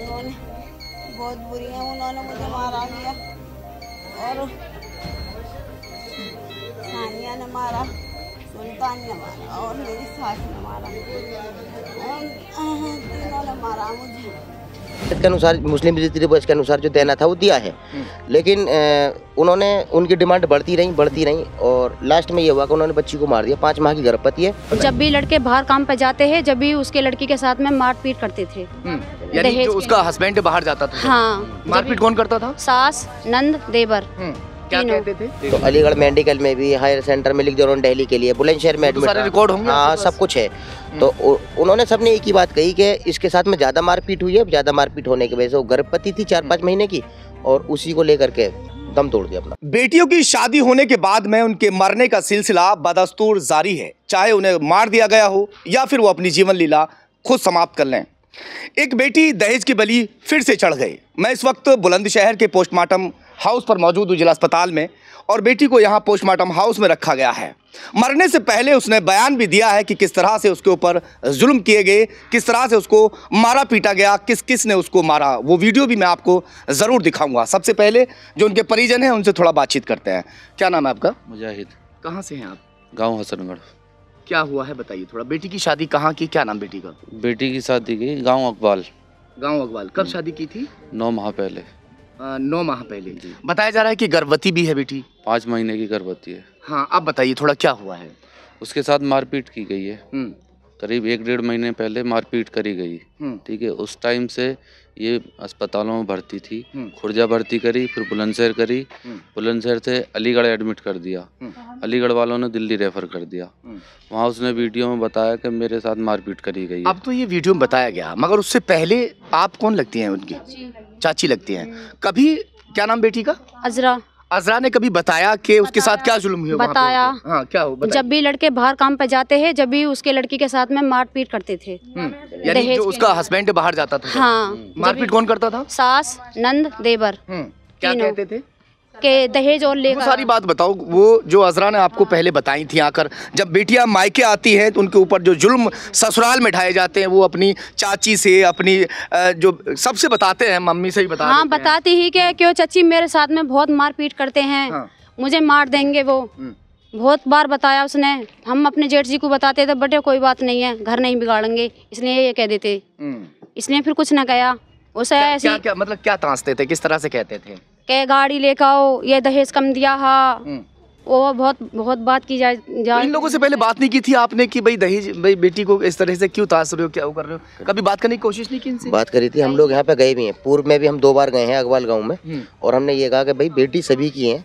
उन्होंने बहुत बुरी है, उन्होंने मुझे मारा गया और सानिया ने मारा, सुल्तान ने मारा और मेरी सास ने मारा, तीनों ने मारा मुझे। के अनुसार मुस्लिम रीति रिवाज के अनुसार जो देना था वो दिया है, लेकिन उन्होंने उनकी डिमांड बढ़ती रही और लास्ट में ये हुआ कि उन्होंने बच्ची को मार दिया। 5 माह की गर्भवती है। जब भी लड़के बाहर काम पे जाते हैं, जब भी उसके लड़की के साथ में मारपीट करते थे। यानी जो उसका हस्बैंड बाहर जाता था। हाँ, मारपीट कौन करता था? सास, नंद, देवर। क्या कहते थे? तो अलीगढ़ मेडिकल में भी, हायर सेंटर में लिख दिया उन्होंने, दिल्ली के लिए, बुलंदशहर में एडमिट, सारे रिकॉर्ड होंगे। हाँ, सब कुछ है। तो उन्होंने सबने एक ही बात कही कि इसके साथ में ज़्यादा मारपीट हुई है। ज़्यादा मारपीट होने की वजह से वो गर्भवती थी 4-5 महीने की और उसी को लेकर के दम तोड़ दिया अपना। बेटियों की शादी होने के बाद में उनके मरने का सिलसिला बदस्तूर जारी है, चाहे उन्हें मार दिया गया हो या फिर वो अपनी जीवन लीला खुद समाप्त कर लें। एक बेटी दहेज की बलि फिर से चढ़ गई। मैं इस वक्त बुलंदशहर के पोस्टमार्टम हाउस पर मौजूद हूँ, जिला अस्पताल में, और बेटी को यहाँ पोस्टमार्टम हाउस में रखा गया है। मरने से पहले उसने बयान भी दिया है कि किस तरह से उसके ऊपर जुल्म किए गए, किस तरह से उसको मारा पीटा गया, किस ने उसको मारा। वो वीडियो भी मैं आपको ज़रूर दिखाऊंगा। सबसे पहले जो उनके परिजन हैं उनसे थोड़ा बातचीत करते हैं। क्या नाम है आपका? मुजाहिद। कहाँ से हैं आप? गांव हसनगढ़। क्या हुआ है बताइए थोड़ा। बेटी की शादी कहाँ की? क्या नाम बेटी का? बेटी की शादी की गांव अकबाल। गाँव अकबाल। कब शादी की थी? 9 माह पहले। 9 माह पहले। बताया जा रहा है कि गर्भवती भी है बेटी। 5 महीने की गर्भवती है। हाँ, अब बताइए थोड़ा क्या हुआ है। उसके साथ मारपीट की गई है। करीब 1-1.5 महीने पहले मारपीट करी गई। ठीक है, उस टाइम से ये अस्पतालों में भर्ती थी। खुर्जा भर्ती करी, फिर बुलंदशहर करी, बुलंदशहर से अलीगढ़ एडमिट कर दिया। अलीगढ़ वालों ने दिल्ली रेफर कर दिया। वहाँ उसने वीडियो में बताया कि मेरे साथ मारपीट करी गई है। अब तो ये वीडियो में बताया गया, मगर उससे पहले आप कौन लगती हैं उनकी? चाची लगती हैं। कभी, क्या नाम बेटी का? अजरा। अजरा ने कभी बताया कि उसके साथ क्या जुल्म हुआ? बताया। हाँ, क्या हुआ? जब भी लड़के बाहर काम पे जाते हैं, जब भी उसके लड़की के साथ में मारपीट करते थे। यानी जो उसका हस्बैंड बाहर जाता था। हाँ, मारपीट कौन करता था? सास, नंद, देवर। क्या कहते थे? के दहेज और लेकर। वो सारी बात बताओ। वो जो अजरा ने आपको पहले बताई थी आकर, जब बेटियां मायके आती हैं तो उनके ऊपर जो जुल्म ससुराल में ढाए जाते हैं, वो अपनी चाची से, अपनी जो सबसे बताते हैं, मम्मी से ही बता। हाँ, बताती ही कि क्यों चाची मेरे साथ में बहुत मारपीट करते हैं। हाँ। मुझे मार देंगे वो। बहुत बार बताया उसने। हम अपने जेठ जी को बताते थे, बटे कोई बात नहीं है, घर नहीं बिगाड़ेंगे, इसलिए ये कह देते। इसलिए फिर कुछ न कहा उसे। क्या क्या मतलब क्या तांसते थे? किस तरह से कहते थे? के गाड़ी लेकर आओ, ये दहेज कम दिया। हाँ, वो बहुत बात की जाए। तो इन लोगों से पहले बात नहीं की थी आपने कि भाई दहेज, भाई बेटी को इस तरह से क्यों तास रहे हो, क्या वो कर रहे हो? कभी बात करने की कोशिश नहीं की इनसे? बात करी थी, हम लोग यहाँ पे गए भी हैं। पूर्व में भी हम 2 बार गए हैं अकबाल गाँव में, और हमने ये कहा कि भाई बेटी सभी की है,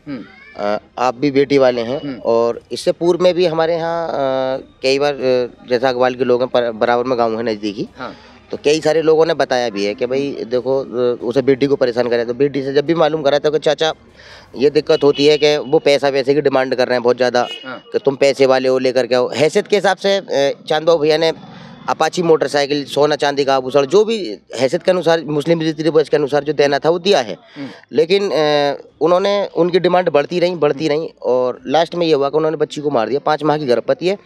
आप भी बेटी वाले हैं। और इससे पूर्व में भी हमारे यहाँ कई बार, जैसा अकबाल के लोग हैं, बराबर में गाँव है नज़दीकी, तो कई सारे लोगों ने बताया भी है कि भाई देखो उसे बेटी को परेशान करे। तो बेटी से जब भी मालूम करा था कि चाचा ये दिक्कत होती है कि वो पैसे की डिमांड कर रहे हैं बहुत ज़्यादा, कि तुम पैसे वाले हो, लेकर के आओ। हैसियत के हिसाब से चांद बाबू भैया ने अपाची मोटरसाइकिल, सोना चांदी का आभूषण, जो भी हैसियत के अनुसार मुस्लिम रीति रिवाज के अनुसार जो देना था वो दिया है, लेकिन उन्होंने उनकी डिमांड बढ़ती रही और लास्ट में ये हुआ कि उन्होंने बच्ची को मार दिया। 5 माह की गर्भवती है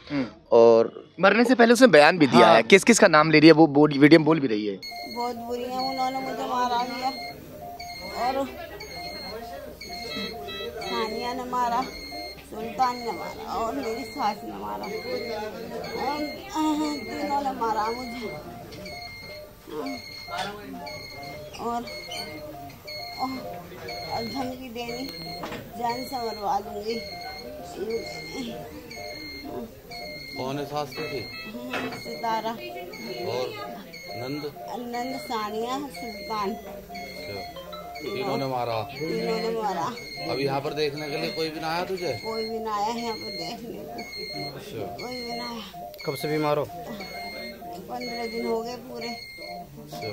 और मरने से पहले उसने बयान भी दिया है। किस किस का नाम ले रही है वो? वीडियो में बोल भी रही है। बहुत बुरी है, उन्होंने मुझे मारा गया और सानिया ने मारा, सुल्तान ने मारा और मेरी सास ने मारा, तीनों ने मारा मुझे। और धमकी देनी, जान से मरवा दूंगी। कौन है सास थी? सितारा और नंद, सानिया, सुल्तान। तीनों ने मारा। अब यहाँ पर देखने के लिए कोई भी ना आया तुझे? कोई भी ना आया यहाँ पर देखने को। अच्छा। कोई भी ना आया। कब से बीमार हो? 15 दिन हो गए पूरे। अच्छा।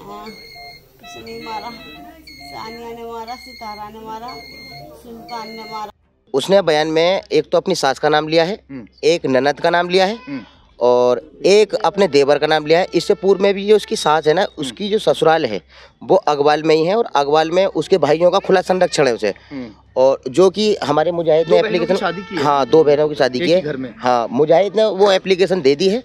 हाँ, उसने मारा, सानिया ने मारा, सितारा ने मारा, सुल्तान ने मारा। उसने बयान में एक तो अपनी सास का नाम लिया है, एक ननद का नाम लिया है और एक अपने देवर का नाम लिया है। इससे पूर्व में भी जो उसकी सास है ना, उसकी जो ससुराल है वो अगवाल में ही है और अगवाल में उसके भाइयों का खुला संरक्षण है उसे। और जो कि हमारे मुजाहिद ने एप्लीकेशन, हाँ 2 बहनों की शादी की है। हाँ, मुजाहिद ने वो एप्लीकेशन दे दी है।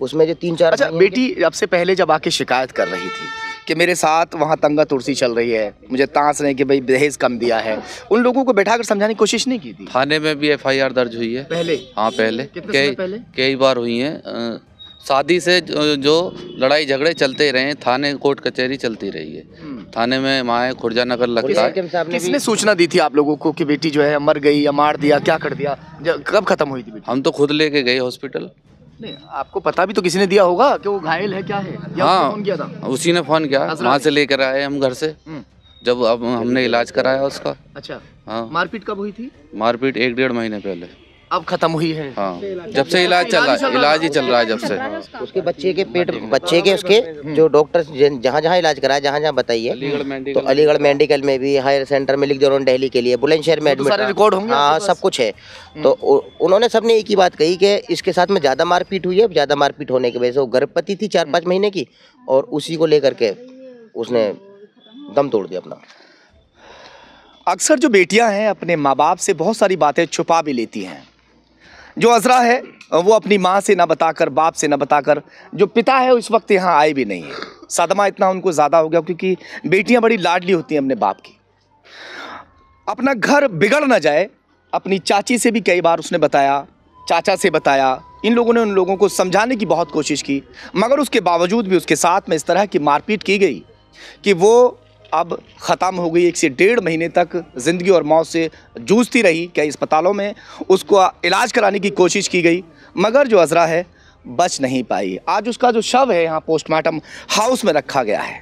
उसमें जो 3-4। अच्छा, बेटी अब से पहले जब आके शिकायत कर रही थी कि मेरे साथ वहाँ तंगा तुर्सी चल रही है, मुझे तांस रहे कि भाई दहेज कम दिया है, उन लोगों को बैठाकर समझाने की कोशिश नहीं की थी? थाने में भी FIR दर्ज हुई है पहले? हाँ पहले, कितने समय पहले? कई बार हुई है। शादी से जो लड़ाई झगड़े चलते रहे हैं, थाने कोर्ट कचहरी चलती रही है। थाने में माए खुर्जा नगर लगता है। किसने सूचना दी थी आप लोगों को कि बेटी जो है मर गई या मार दिया, क्या कर दिया, कब खत्म हुई थी बेटी? हम तो खुद लेके गए हॉस्पिटल। नहीं, आपको पता भी तो किसी ने दिया होगा कि वो घायल है क्या है, या हाँ, उसने फोन किया था? उसी ने फोन किया, वहाँ से लेकर आए हम घर से, जब अब हमने इलाज कराया उसका। अच्छा, हाँ। मारपीट कब हुई थी? मारपीट 1-1.5 महीने पहले। अब खत्म हुई है? हाँ, जब से इलाज चल रहा है, इलाज ही चल रहा है जब से। उसके बच्चे के पेट, बच्चे के उसके जो डॉक्टर जहाँ जहाँ इलाज कराया, जहाँ जहाँ बताइए, तो अलीगढ़ मेडिकल में भी, हायर सेंटर में लिख दिया उन्होंने, दिल्ली के लिए, बुलंदशहर में एडमिट, सारे रिकॉर्ड होंगे? हाँ सब कुछ है। तो उन्होंने सबने एक ही बात कही कि इसके साथ में ज़्यादा मारपीट हुई है। ज़्यादा मारपीट होने की वजह से वो गर्भवती थी 4-5 महीने की, और उसी को लेकर के उसने दम तोड़ दिया अपना। अक्सर जो बेटियां हैं अपने माँ बाप से बहुत सारी बातें छुपा भी लेती हैं। जो अजरा है वो अपनी माँ से ना बताकर, बाप से ना बताकर, जो पिता है उस वक्त यहाँ आए भी नहीं है। सदमा इतना उनको ज़्यादा हो गया क्योंकि बेटियां बड़ी लाडली होती हैं अपने बाप की। अपना घर बिगड़ ना जाए, अपनी चाची से भी कई बार उसने बताया, चाचा से बताया, इन लोगों ने उन लोगों को समझाने की बहुत कोशिश की, मगर उसके बावजूद भी उसके साथ में इस तरह की मारपीट की गई कि वो अब ख़त्म हो गई। 1 से 1.5 महीने तक ज़िंदगी और मौत से जूझती रही। कई अस्पतालों में उसको इलाज कराने की कोशिश की गई, मगर जो अजरा है बच नहीं पाई। आज उसका जो शव है यहाँ पोस्टमार्टम हाउस में रखा गया है।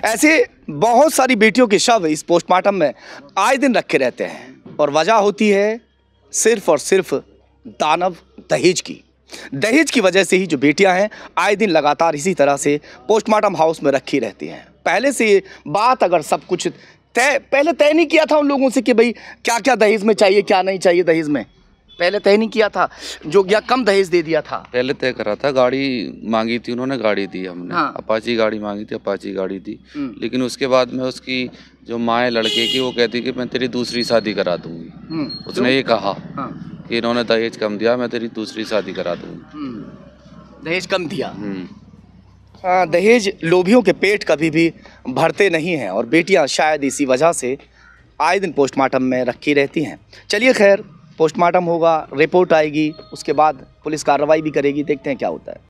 ऐसे बहुत सारी बेटियों के शव इस पोस्टमार्टम में आए दिन रखे रहते हैं, और वजह होती है सिर्फ और सिर्फ दानव दहेज की। दहेज की वजह से ही जो बेटियां हैं आए दिन लगातार इसी तरह से पोस्टमार्टम हाउस में रखी रहती हैं। पहले से ये बात अगर सब कुछ पहले तय नहीं किया था उन लोगों से कि भाई क्या क्या दहेज में चाहिए, क्या नहीं चाहिए दहेज में, पहले तय नहीं किया था जो, या कम दहेज दे दिया था? पहले तय करा था, गाड़ी मांगी थी उन्होंने, गाड़ी दी हमने। हाँ। अपाची गाड़ी मांगी थी, अपाची गाड़ी दी। लेकिन उसके बाद में उसकी जो माँ है लड़के की, वो कहती कि मैं तेरी दूसरी शादी करा दूंगी। उसने ये कहा कि इन्होंने दहेज कम दिया, मैं तेरी दूसरी शादी करा दूंगी। दहेज कम दिया। दहेज लोभियों के पेट कभी भी भरते नहीं हैं, और बेटियां शायद इसी वजह से आए दिन पोस्टमार्टम में रखी रहती हैं। चलिए खैर, पोस्टमार्टम होगा, रिपोर्ट आएगी, उसके बाद पुलिस कार्रवाई भी करेगी, देखते हैं क्या होता है।